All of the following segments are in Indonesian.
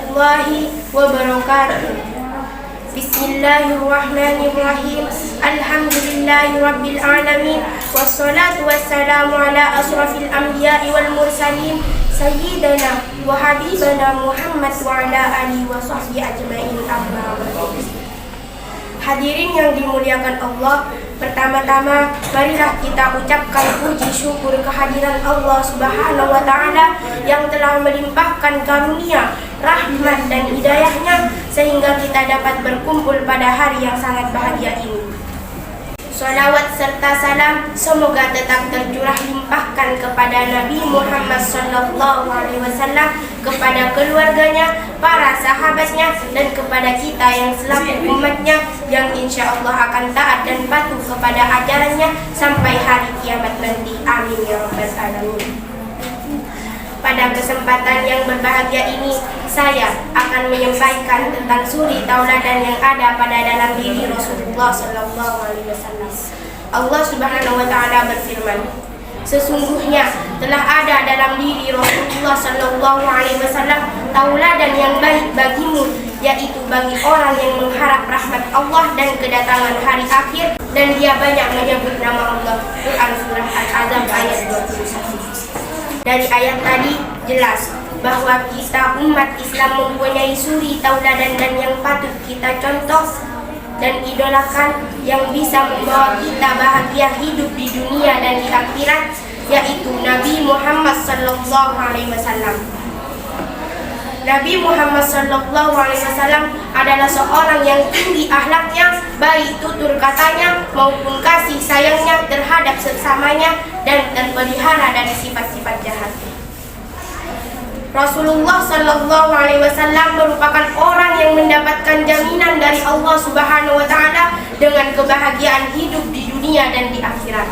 warahmatullahi wabarakatuh. Bismillahirrahmanirrahim. Alhamdulillahi rabbil alamin. Wassalatu wassalamu ala asrafil anbiya'i wal mursalin sayyidina wa habibana Muhammad wa ala alihi wa sahbihi ajma'in. Amma ba'du. Hadirin yang dimuliakan Allah, pertama-tama marilah kita ucapkan puji syukur kehadiran Allah Subhanahu wa Ta'ala yang telah melimpahkan karunia, rahmat dan hidayahnya sehingga kita dapat berkumpul pada hari yang sangat bahagia ini. Salawat serta salam semoga tetap tercurah limpahkan kepada Nabi Muhammad SAW, kepada keluarganya, para sahabatnya, dan kepada kita yang selaku umatnya yang insya Allah akan taat dan patuh kepada ajarannya sampai hari kiamat nanti. Amin ya rabbal alamin. Pada kesempatan yang berbahagia ini, saya akan menyampaikan tentang suri tauladan yang ada pada dalam diri Rasulullah SAW. Allah Subhanahu wa Ta'ala berfirman, sesungguhnya telah ada dalam diri Rasulullah SAW tauladan yang baik bagimu, yaitu bagi orang yang mengharap rahmat Allah dan kedatangan hari akhir, dan dia banyak menyebut nama Allah. Quran surah Al-Azab ayat 21. Dari ayat tadi jelas bahwa kita umat Islam mempunyai suri tauladan dan yang patut kita contoh dan idolakan, yang bisa membawa kita bahagia hidup di dunia dan di akhirat, yaitu Nabi Muhammad SAW. Nabi Muhammad SAW adalah seorang yang tinggi akhlaknya, baik tutur katanya maupun kasih sayangnya terhadap sesamanya, dan terpelihara dari sifat-sifat jahat. Rasulullah SAW merupakan orang yang mendapatkan jaminan dari Allah Subhanahu wa Ta'ala dengan kebahagiaan hidup di dunia dan di akhirat.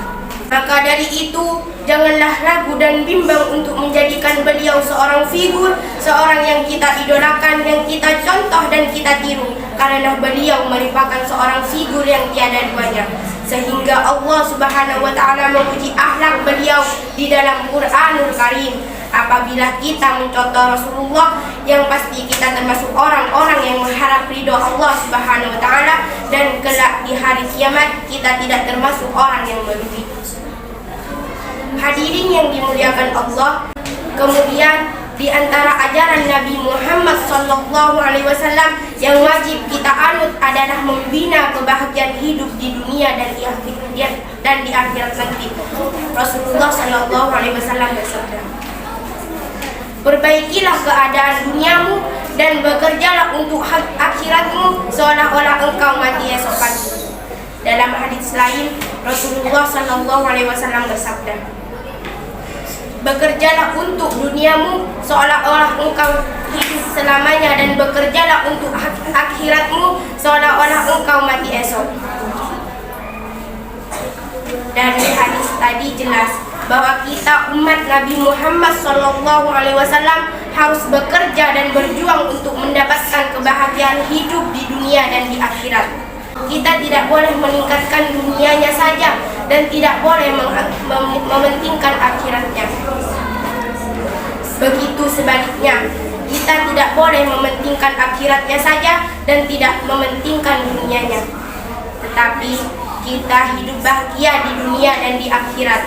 Maka dari itu, janganlah ragu dan bimbang untuk menjadikan beliau seorang figur, seorang yang kita idolakan, yang kita contoh dan kita tiru, karena beliau merupakan seorang figur yang tiada duanya. Sehingga Allah Subhanahu wa Ta'ala memuji akhlak beliau di dalam Quranul Karim. Apabila kita mencontoh Rasulullah, yang pasti kita termasuk orang-orang yang mengharap ridho Allah Subhanahu wa Ta'ala, dan kelak di hari kiamat kita tidak termasuk orang yang merugi. Hadirin yang dimuliakan Allah, kemudian di antara ajaran Nabi Muhammad SAW yang wajib kita anut adalah membina kebahagiaan hidup di dunia dan di akhirat nanti. Rasulullah SAW bersabda, perbaikilah keadaan duniamu dan bekerjalah untuk akhiratmu seolah-olah engkau mati esok pagi. Dalam hadis lain, Rasulullah SAW bersabda, bekerjalah untuk duniamu seolah-olah engkau hidup selamanya, dan bekerjalah untuk akhiratmu seolah-olah engkau mati esok. Dari hadis tadi jelas bahwa kita umat Nabi Muhammad SAW harus bekerja dan berjuang untuk mendapatkan kebahagiaan hidup di dunia dan di akhirat. Kita tidak boleh meningkatkan dunianya saja dan tidak boleh mementingkan akhiratnya. Begitu sebaliknya, kita tidak boleh mementingkan akhiratnya saja dan tidak mementingkan dunianya, tetapi kita hidup bahagia di dunia dan di akhirat.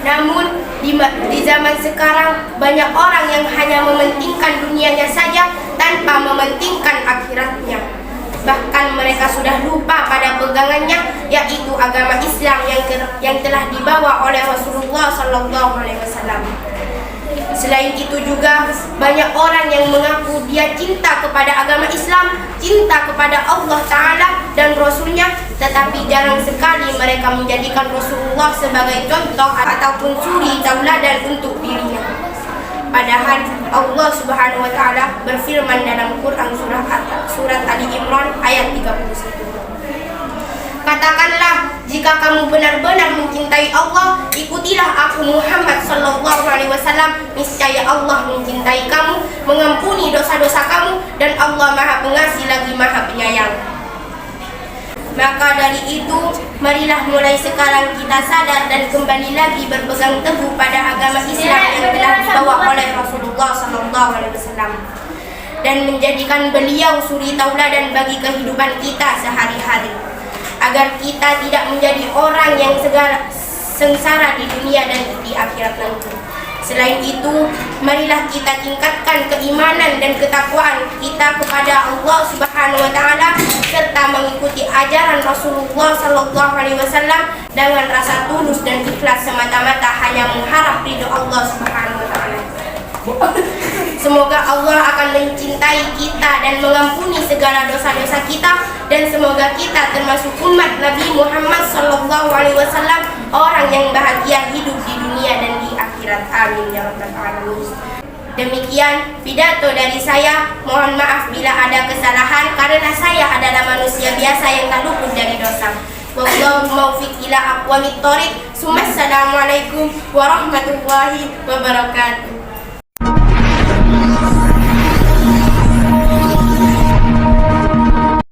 Namun di zaman sekarang banyak orang yang hanya mementingkan dunianya saja tanpa mementingkan akhiratnya. Bahkan mereka sudah lupa pada pegangannya, yaitu agama Islam yang telah dibawa oleh Rasulullah SAW. Selain itu juga banyak orang yang mengaku dia cinta kepada agama Islam, cinta kepada Allah Ta'ala dan Rasulnya, tetapi jarang sekali mereka menjadikan Rasulullah sebagai contoh ataupun suri tauladan untuk dirinya. Padahal Allah Subhanahu wa Ta'ala berfirman dalam Quran surat Ali Imran ayat 31. Katakanlah, jika kamu benar-benar mencintai Allah, ikutilah aku Muhammad SAW. Niscaya Allah mencintai kamu, mengampuni dosa-dosa kamu, dan Allah Maha Pengasih lagi Maha Penyayang. Maka dari itu, marilah mulai sekarang kita sadar dan kembali lagi berpegang teguh pada agama Islam yang telah dibawa oleh Rasulullah SAW. dan menjadikan beliau suri tauladan bagi kehidupan kita sehari-hari, agar kita tidak menjadi orang yang sengsara di dunia dan di akhirat nanti. Selain itu, marilah kita tingkatkan keimanan dan ketakwaan kita kepada Allah Subhanahu wa taala serta mengikuti ajaran Rasulullah sallallahu alaihi wasallam dengan rasa tulus dan ikhlas semata-mata hanya mengharap ridho Allah Subhanahu wa taala. Semoga Allah akan mencintai kita dan mengampuni segala dosa-dosa kita, dan semoga kita termasuk umat Nabi Muhammad sallallahu alaihi wasallam, orang yang bahagia hidup di dunia dan di akhirat. Amin ya rabbal alamin. Demikian pidato dari saya. Mohon maaf bila ada kesalahan karena saya adalah manusia biasa yang tak luput dari dosa. Wallahu muwaffiq ila aqwamit thoriq. Assalamualaikum warahmatullahi wabarakatuh.